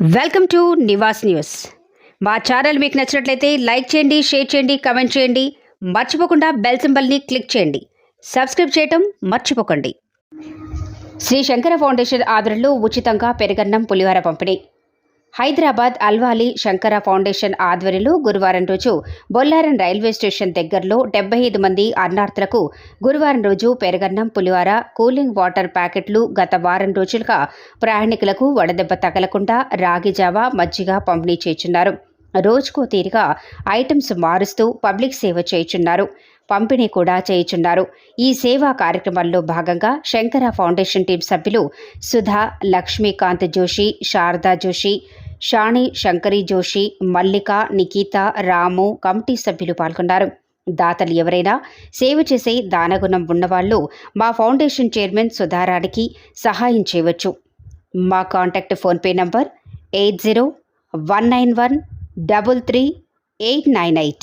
Welcome to Nivas news. మా channel మీకు నచ్చినట్లయితే లైక్ చేయండి, షేర్ చేయండి, కమెంట్ చేయండి. మర్చిపోకుండా బెల్ సింబల్ని క్లిక్ చేయండి. సబ్స్క్రైబ్ చేయటం మర్చిపోకండి. శ్రీ శంకర ఫౌండేషన్ ఆధ్వర్యంలో ఉచితంగా పెరుగన్నం పులిహోర పంపిణీ. హైదరాబాద్ అల్వాలీ శంకర ఫౌండేషన్ ఆధ్వర్యంలో గురువారం రోజు బొల్లారం రైల్వే స్టేషన్ దగ్గరలో 75 మంది అన్నార్థులకు గురువారం రోజు పెరుగన్నం పులిహోర, కూలింగ్ వాటర్ ప్యాకెట్లు గత వారం రోజులుగా ప్రయాణికులకు వడదెబ్బ తగలకుండా రాగి జావా, మజ్జిగ పంపిణీ చేస్తున్నారు. రోజుకో తీరుగా ఐటమ్స్ మారుస్తూ పబ్లిక్ సేవ చేయుచున్నారు. పంపిణీ కూడా చేయుచున్నారు. ఈ సేవా కార్యక్రమంలో భాగంగా శంకర ఫౌండేషన్ టీం సభ్యులు సుధా, లక్ష్మీకాంత్ జోషి, శారదా జోషి, షాణి శంకరి జోషి, మల్లిక, నిఖిత, రాము కమిటీ సభ్యులు పాల్గొన్నారు. దాతలు ఎవరైనా సేవ చేసే దానగుణం ఉన్నవాళ్లు మా ఫౌండేషన్ చైర్మన్ సుధారానికి సహాయం చేయవచ్చు. మా కాంటాక్ట్ ఫోన్పే నంబర్ 8019133898.